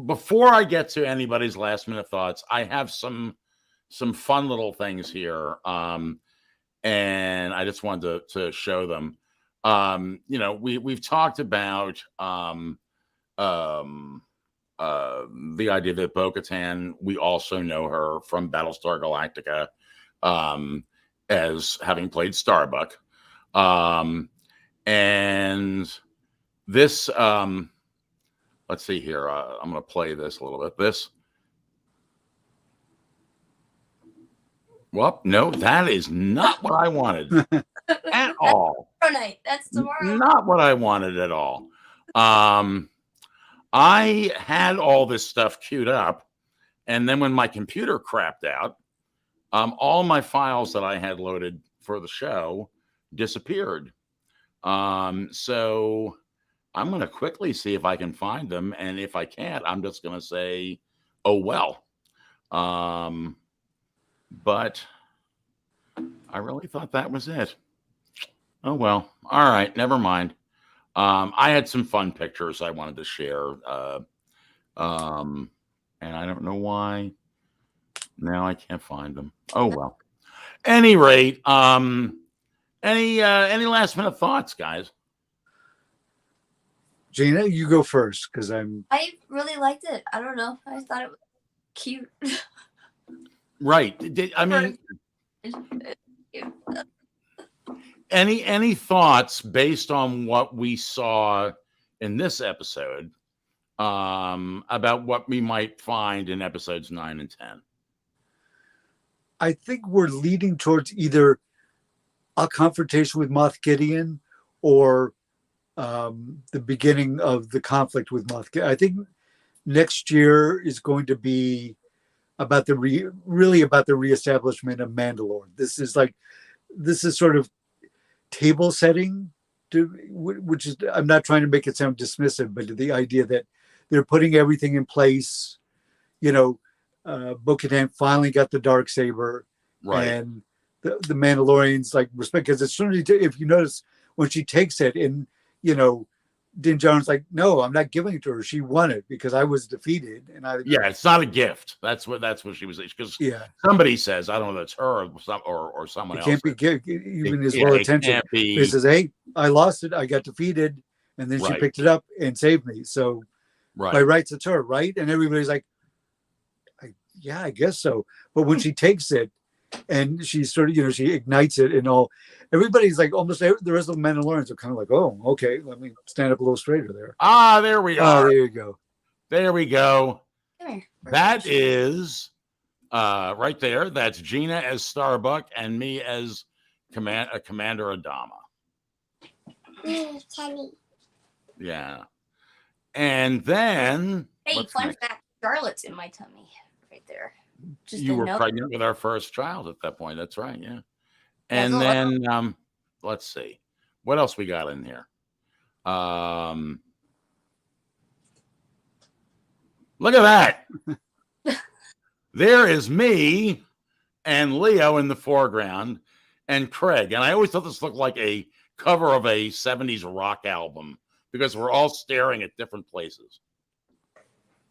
Before I get to anybody's last minute thoughts, I have some fun little things here. And I just wanted to show them. We've talked about the idea that Bo-Katan, we also know her from Battlestar Galactica as having played Starbuck. And this, let's see here. I'm going to play this a little bit. Well, no, that is not what I wanted at all. Night. That's tomorrow. Not what I wanted at all. I had all this stuff queued up, and then when my computer crapped out, all my files that I had loaded for the show disappeared. So I'm going to quickly see if I can find them, and if I can't, I'm just going to say, oh well. But I really thought that was it. Oh well. All right, never mind. I had some fun pictures I wanted to share. And I don't know why. Now I can't find them. Oh well. Any rate, any last minute thoughts, guys? Gina, you go first because I really liked it. I don't know. I thought it was cute. Right. Any thoughts based on what we saw in this episode about what we might find in episodes 9 and 10? I think we're leading towards either a confrontation with Moff Gideon or the beginning of the conflict with Moff Gideon. I think next year is going to be about the reestablishment of Mandalore. This is sort of table setting, which is, I'm not trying to make it sound dismissive, but the idea that they're putting everything in place. Bo-Katan finally got the Darksaber, and the Mandalorians like respect, because as soon as if you notice when she takes it, and Din Djarin's like, no, I'm not giving it to her. She won it because I was defeated, and it's not a gift. That's what she was, because somebody says, I don't know if it's her or someone else. It can't be even as well attention. He says, hey, I lost it, I got defeated, and then she picked it up and saved me. So by rights, it's her, right? And everybody's like, yeah, I guess so. But when she takes it and she sort of, she ignites it and all, everybody's like, almost the rest of the Mandalorians are kind of like, oh, okay, let me stand up a little straighter there. There we are. There you go. There we go. That is right there. That's Gina as Starbuck and me as Commander Adama. Kenny. Yeah. And then Hey, what's fun next? fact: Charlotte's in my tummy, right there. Just You a were note. pregnant with our first child at that point. That's right. Yeah. That's And a lot. then let's see. What else we got in here? Look at that. There is me and Leo in the foreground and Craig. And I always thought this looked like a cover of a 70s rock album because we're all staring at different places.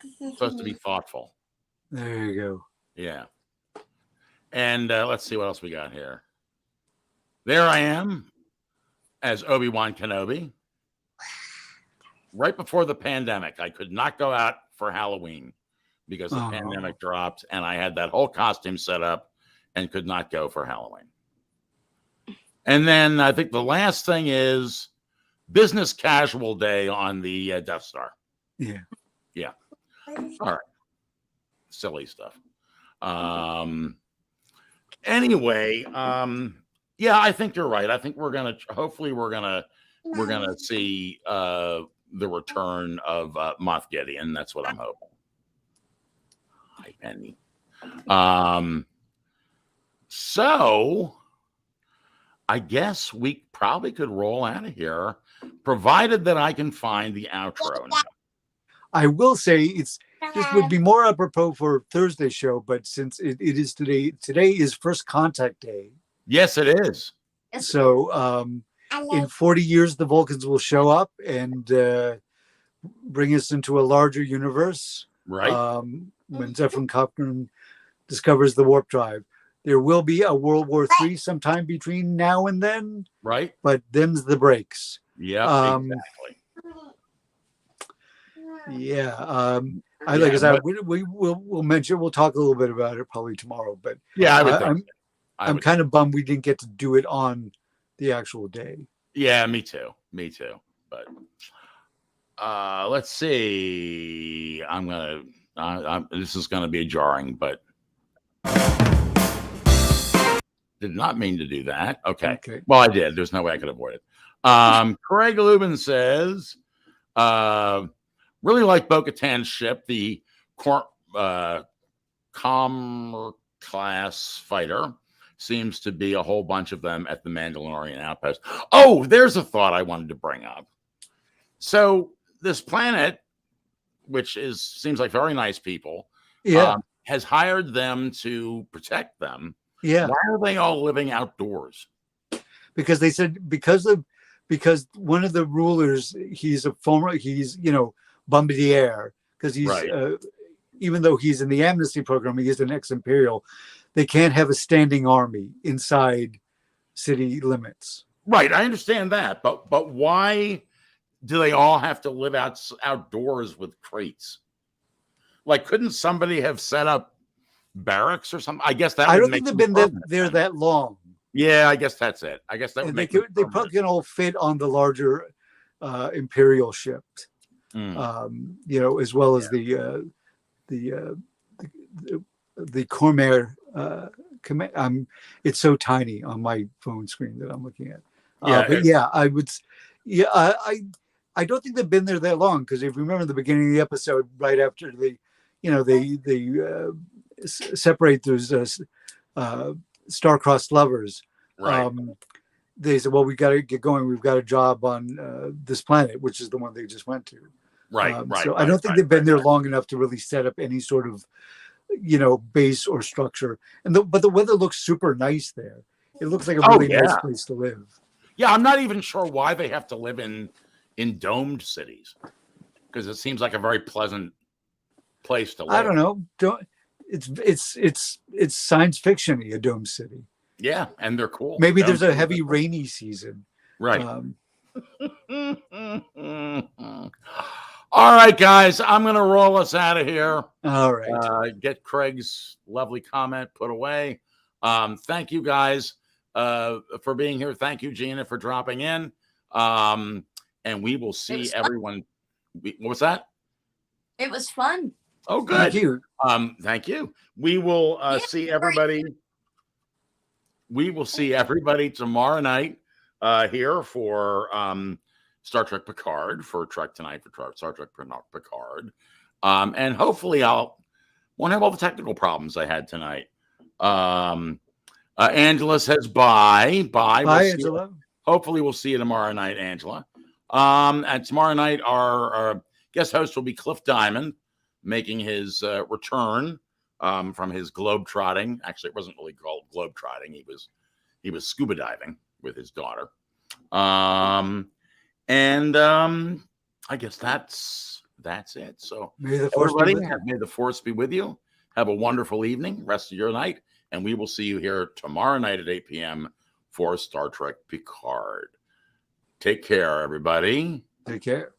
It's supposed to be thoughtful. There you go. Yeah. And let's see what else we got here. There I am as Obi-Wan Kenobi. Right before the pandemic, I could not go out for Halloween because the pandemic dropped and I had that whole costume set up and could not go for Halloween. And then I think the last thing is business casual day on the Death Star. Yeah. Yeah. All right. Silly stuff. Anyway, yeah, I think you're right. I think hopefully we're gonna see the return of Moff Gideon. That's what I'm hoping. Hi, Penny. So I guess we probably could roll out of here, provided that I can find the outro now. I will say this would be more apropos for Thursday's show, but since it is today is First Contact Day. Yes, it is. So in 40 years, the Vulcans will show up and bring us into a larger universe. Right. When Zephyr Cochrane discovers the warp drive. There will be a World War III sometime between now and then. Right. But them's the breaks. Yeah, exactly. Yeah. We'll mention, we'll talk a little bit about it probably tomorrow. But yeah, I would think I'm kind of bummed we didn't get to do it on the actual day. Yeah, me too. But let's see. This is gonna be jarring, but did not mean to do that. Okay. Well, I did. There's no way I could avoid it. Craig Lubin says, really like Bo-Katan's ship, the Commer class fighter. Seems to be a whole bunch of them at the Mandalorian outpost. Oh, there's a thought I wanted to bring up. So this planet, which seems like very nice people, has hired them to protect them. Yeah. Why are they all living outdoors? Because they said because one of the rulers, he's Bombardier, because he's even though he's in the amnesty program, he is an ex-imperial. They can't have a standing army inside city limits. Right, I understand that, but why do they all have to live outdoors with crates? Like, couldn't somebody have set up barracks or something? I guess that. I don't think they've been there that long. Yeah, I guess that's it. I guess that would make they probably can all fit on the larger imperial ship, as well as the Cormair. It's so tiny on my phone screen that I'm looking at. I don't think they've been there that long, because if you remember the beginning of the episode, right after they separate those star-crossed lovers. Right. They said, well, we got to get going. We've got a job on this planet, which is the one they just went to. Right. So I don't think they've been there long enough to really set up any sort of, base or structure. But the weather looks super nice there. It looks like a really nice place to live. Yeah, I'm not even sure why they have to live in domed cities, because it seems like a very pleasant place to live. I don't know. It's science fiction-y, a dome city. Yeah, and they're cool. Maybe there's a heavy rainy season. Right. All right, guys, I'm going to roll us out of here. All right. Get Craig's lovely comment put away. Thank you, guys, for being here. Thank you, Gina, for dropping in. And we will see everyone. What was that? It was fun. Oh, good. Thank you. Thank you. We will see everybody. we will see everybody tomorrow night here for Star Trek Picard, for Trek Tonight, for Star Trek Picard. And hopefully won't have all the technical problems I had tonight. Angela says bye. Bye, Angela. Hopefully we'll see you tomorrow night, Angela. And tomorrow night, our guest host will be Cliff Diamond, making his return from his globe trotting. Actually, it wasn't really called globe trotting. He was scuba diving with his daughter. I guess that's it. So May the force be with you. May the force be with you. Have a wonderful evening, rest of your night, and we will see you here tomorrow night at 8 p.m. for Star Trek Picard. Take care, everybody. Take care.